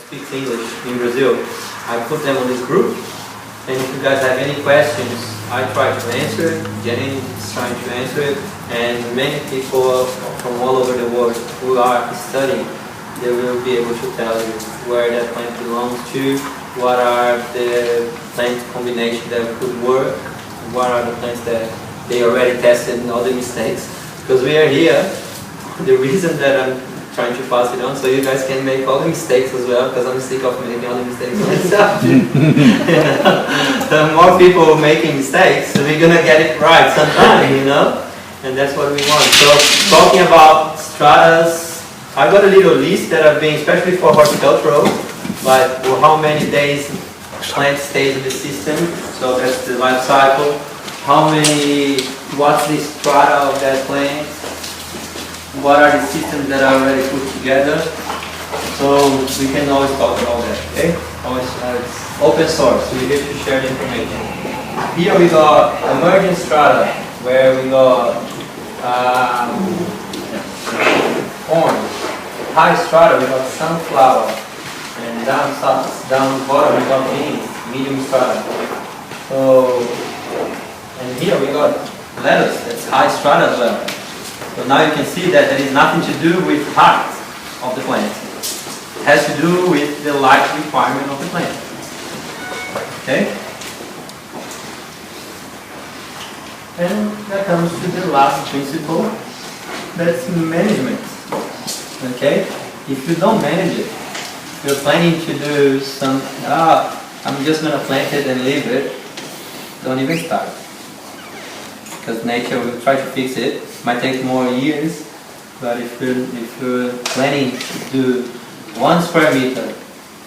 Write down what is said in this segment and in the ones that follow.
speaks English in Brazil. I put them on this group, and if you guys have any questions, I try to answer it, Jenny is trying to answer it, and many people from all over the world who are studying, they will be able to tell you where that plant belongs to, what are the plant combinations that could work, what are the plants that they already tested and all the mistakes. Because we are here, the reason that I'm trying to pass it on so you guys can make all the mistakes as well, because I'm sick of making all the mistakes myself. The more people making mistakes, we're gonna get it right sometime, you know? And that's what we want. So talking about stratas, I got a little list that I've been, especially for horticultural, like how many days plant stays in the system, so that's the life cycle. What's the strata of that plant? What are the systems that are already put together? So we can always talk about that, okay? Always, it's open source, we're here to share the information. Here we got emergent strata, where we got corn. High strata, we got sunflower. And down the bottom we got beans, medium strata. So, and here we got lettuce, that's high strata as well. So now you can see that there is nothing to do with height of the plant. It has to do with the light requirement of the plant. Okay? And that comes to the last principle, that's management. Okay? If you don't manage it, if you're planning to do some, I'm just going to plant it and leave it, don't even start. Because nature will try to fix it. Might take more years, but if you're planning to do 1 square meter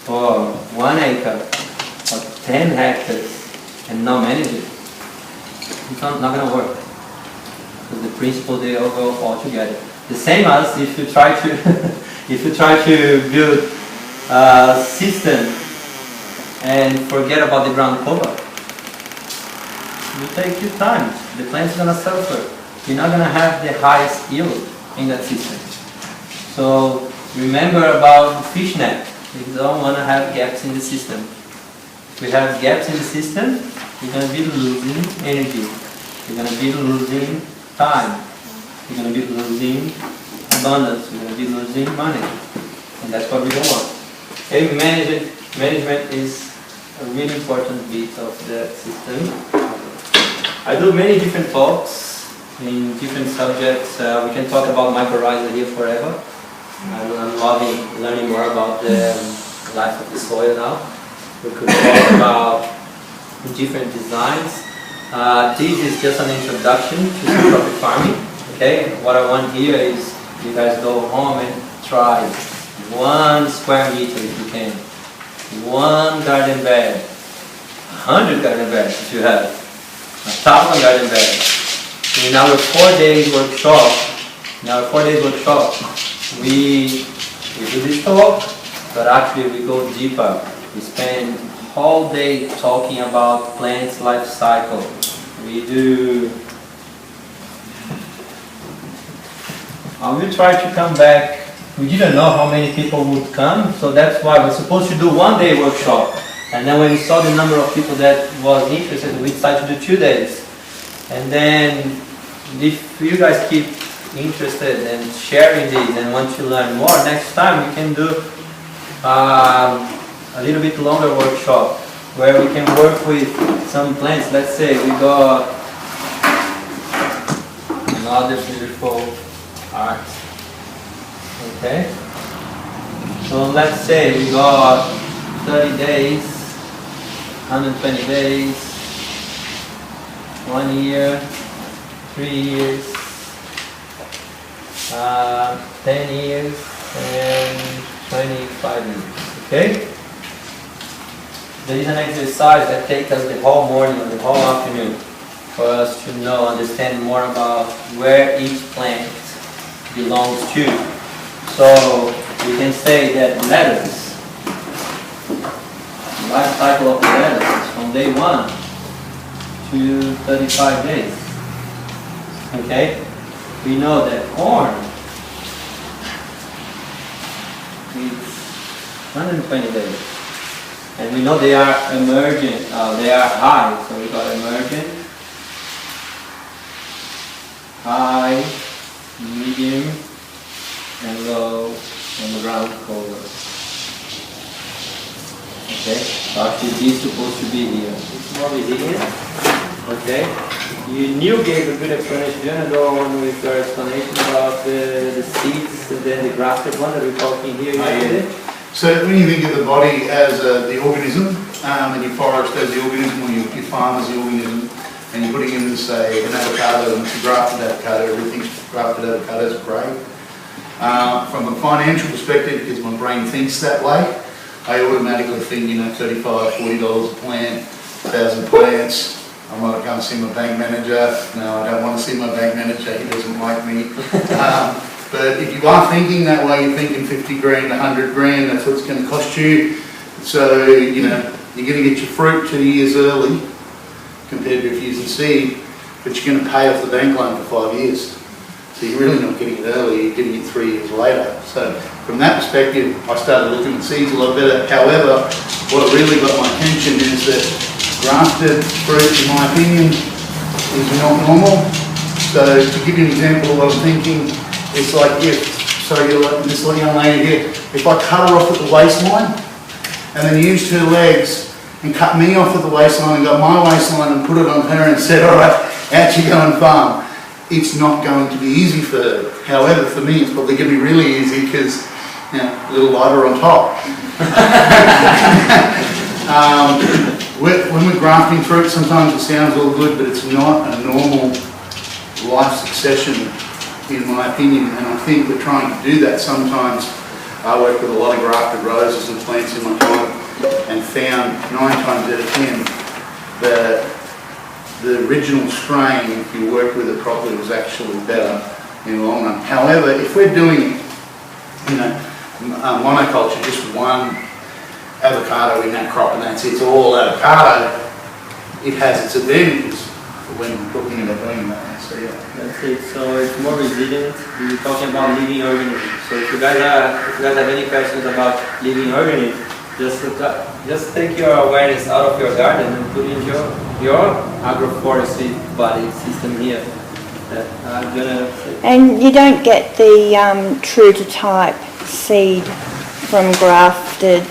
or 1 acre or 10 hectares and not manage it, it's not going to work. Because the principle, they all go all together. The same as if you try to if you try to build a system and forget about the ground cover. It will take you time. The plant's going to suffer. You're not going to have the highest yield in that system. So remember about the fish net. You don't want to have gaps in the system. If we have gaps in the system, you're going to be losing energy. You're going to be losing time. You're going to be losing abundance. You're going to be losing money. And that's what we don't want. Okay, management is a really important bit of the system. I do many different talks in different subjects. We can talk about mycorrhiza here forever. I'm loving learning more about the life of the soil now. We could talk about different designs. This is just an introduction to syntropic farming. Okay, what I want here is you guys go home and try 1 square meter if you can, 1 garden bed, 100 garden beds if you have, 1,000 garden beds. In our 4 days workshop, we do this talk, but actually we go deeper. We spend whole day talking about plants' life cycle. We will try to come back. We didn't know how many people would come, so that's why we're supposed to do 1 day workshop. And then when we saw the number of people that was interested, we decided to do 2 days. And then if you guys keep interested and sharing these and want to learn more, next time we can do a little bit longer workshop where we can work with some plants. Let's say we got another beautiful art. Okay? So let's say we got 30 days, 120 days, 1 year, 3 years, 10 years, and 25 years. Okay? There is an exercise that takes us the whole morning or the whole afternoon for us to understand more about where each plant belongs to. So we can say that lettuce, the life cycle of the lettuce is from day 1 to 35 days. Okay? We know that corn is 120 days. And we know they are emergent, they are high, so we got emergent, high, medium, and low, and ground cover. Okay, so actually these supposed to be here. It's more resilient. Okay, you gave a good explanation. Do you want to go on with your explanation about the seeds and then the grafted one that we're talking here yesterday? So when you think of the body as the organism, and your forest as the organism, or your farm as the organism, and you're putting in, say, an avocado, and it's a grafted avocado, everything's grafted avocados are great. From a financial perspective, because my brain thinks that way, I automatically think, $35, $40 a plant, 1,000 plants. I might go and see my bank manager. No, I don't want to see my bank manager, he doesn't like me. But if you are thinking that way, you're thinking 50 grand, 100 grand, that's what it's going to cost you. So, you're going to get your fruit 2 years early compared to if you're using seed, but you're going to pay off the bank loan for 5 years. So you're really not getting it early, you're getting it 3 years later. So from that perspective, I started looking at seeds a lot better. However, what really got my attention is that grafted fruit, in my opinion, is not normal. So to give you an example of what I'm thinking, it's like you're like this little young lady here, if I cut her off at the waistline and then used her legs and cut me off at the waistline and got my waistline and put it on her and said, all right, out you go and farm. It's not going to be easy for her. However, for me, it's probably going to be really easy because, a little lighter on top. When we're grafting fruit, sometimes it sounds all good, but it's not a normal life succession, in my opinion. And I think we're trying to do that sometimes. I work with a lot of grafted roses and plants in my time and found 9 times out of 10 that the original strain, if you work with it properly, was actually better in the long run. However, if we're doing, monoculture, just one avocado in that crop and that's it's all avocado, it has its advantages when looking at doing that. So yeah. That's it. So it's more resilient. We're talking about living organisms. So if you guys have any questions about living organisms, just take your awareness out of your garden and put in your agroforestry body system here. And you don't get the true to type seed from grafted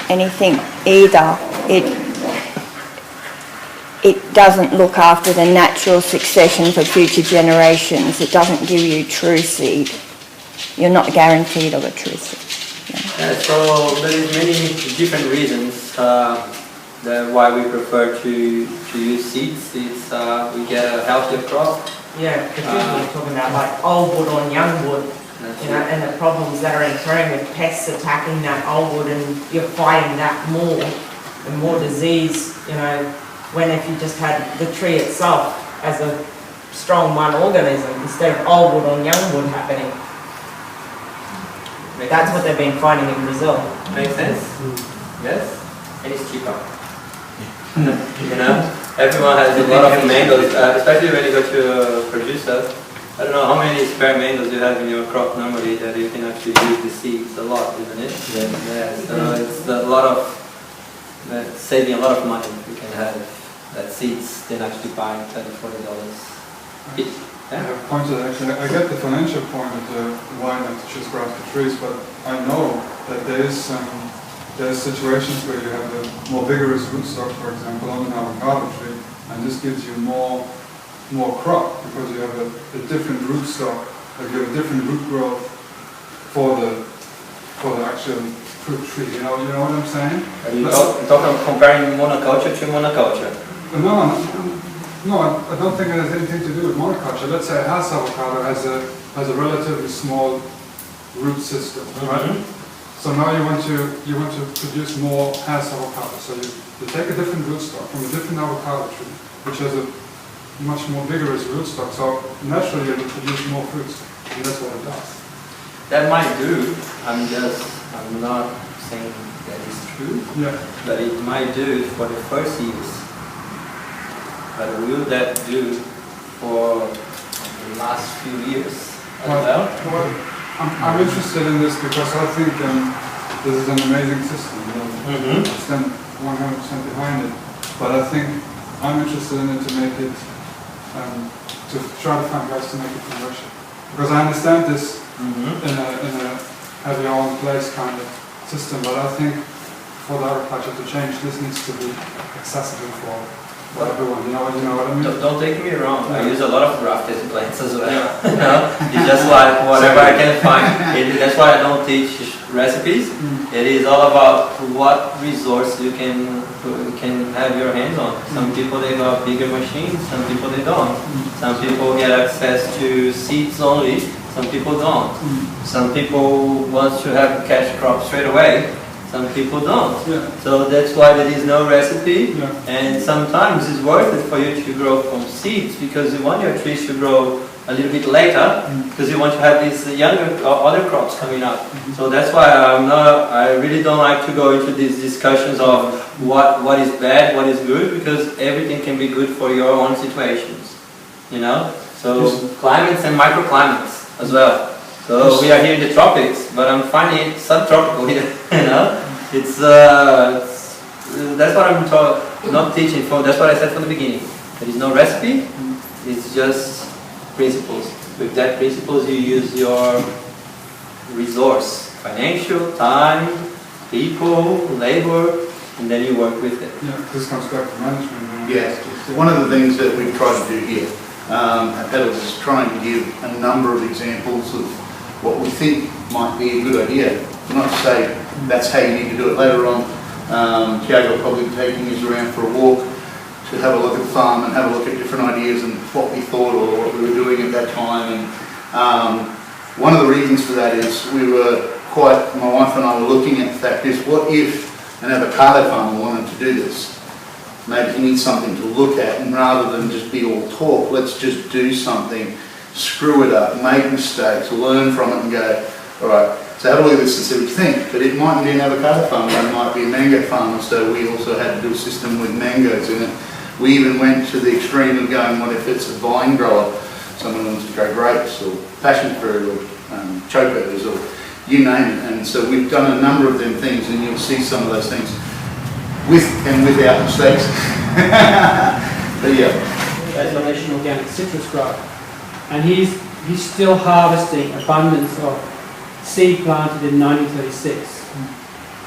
anything either. It doesn't look after the natural succession for future generations. It doesn't give you true seed. You're not guaranteed of a true seed. Yeah, so there is many different reasons why we prefer to use seeds. It's we get a healthier crop. Yeah, because we're talking about like old wood on young wood, and the problems that are occurring with pests attacking that old wood, and you're fighting that more and more disease. When if you just had the tree itself as a strong one organism instead of old wood on young wood happening. That's what they've been finding in Brazil. Makes sense? Yes? And it's cheaper. Everyone has a lot of mangoes, especially when you go to a producer. I don't know how many spare mangoes you have in your crop normally that you can actually use the seeds. A lot, isn't it? Yeah. So it's a lot of, saving a lot of money. You can have that seeds than actually buying $30-40. I have pointed actually, I get the financial point of why not to choose grafted trees, but I know that there's situations where you have a more vigorous rootstock, for example, on an avocado tree, and this gives you more crop because you have a different rootstock, like you have a different root growth for the actual fruit tree. You know what I'm saying? Are you talking comparing monoculture to monoculture? No, I don't think it has anything to do with monoculture. Let's say a house avocado has a relatively small root system, right? So now you want to produce more house avocado. So you take a different rootstock from a different avocado tree, which has a much more vigorous rootstock. So naturally it will produce more fruits, and that's what it does. That might do. I'm not saying that is true. Yeah. But it might do for the first years. But will that do for the last few years as well? I'm interested in this because I think this is an amazing system. I stand 100% behind it. But I think I'm interested in it to make it, to try to find ways to make it commercial. Because I understand this in a have your own place kind of system, but I think for the agriculture to change, this needs to be accessible for everyone. You know what I mean? Don't take me wrong. I use a lot of grafted plants as well. You know, it's just like whatever I can find. That's why I don't teach recipes. It is all about what resource you can have your hands on. Some people they got bigger machines. Some people they don't. Some people get access to seeds only. Some people don't. Some people want to have a cash crop straight away. Some people don't. So that's why there is no recipe. And sometimes it's worth it for you to grow from seeds because you want your trees to grow a little bit later because you want to have these younger other crops coming up. So that's why I really don't like to go into these discussions of what is bad, what is good, because everything can be good for your own situations. You know? So climates and microclimates as well. So we are here in the tropics, but I'm finding it subtropical here. You know, it's that's what I'm not teaching for. That's what I said from the beginning. There is no recipe. It's just principles. With that principles, you use your resource, financial, time, people, labor, and then you work with it. Yeah, this comes back to management. Yes. One of the things that we've tried to do here at Petals is trying to give a number of examples of what we think might be a good idea. Not to say that's how you need to do it later on. Thiego will probably be taking us around for a walk to have a look at the farm and have a look at different ideas and what we thought or what we were doing at that time. And one of the reasons for that is my wife and I were looking at the fact is, what if an avocado farmer wanted to do this? Maybe he needs something to look at, and rather than just be all talk, let's just do something, screw it up, make mistakes, learn from it and go, all right, so have a look at this and see what you think. But it mightn't be an avocado farmer, it might be a mango farmer, so we also had to do a system with mangoes in it. We even went to the extreme of going, what if it's a vine grower? Someone wants to grow grapes or passion fruit or chocolates or you name it. And so we've done a number of them things, and you'll see some of those things with and without mistakes. But yeah. Isolation organic citrus grower, and he's still harvesting abundance of seed planted in 1936.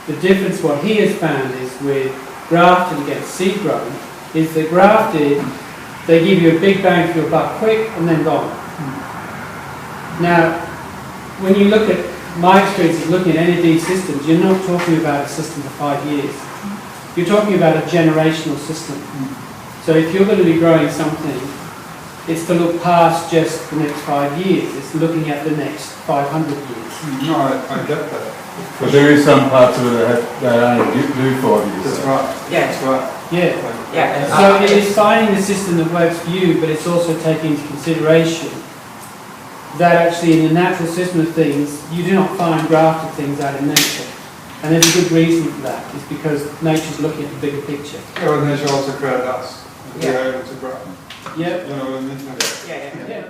The difference what he has found is with grafted against seed grown is that grafted they give you a big bang for your buck quick and then gone. Now when you look at my experience of looking at any of these systems, you're not talking about a system for 5 years. You're talking about a generational system. So if you're going to be growing something, it's to look past just the next 5 years. It's looking at the next 500 years. No, I get that. But there is some parts of it that only do 5 years. That's right. Yeah. That's right. Yeah. Yeah. So it is finding the system that works for you, but it's also taking into consideration that actually in the natural system of things, you do not find grafted things out in nature. And there's a good reason for that. It's because nature's looking at the bigger picture. Yeah, but nature also created us. Yeah. We're able to grow. Yep. You know what I mean? Yeah. Yeah.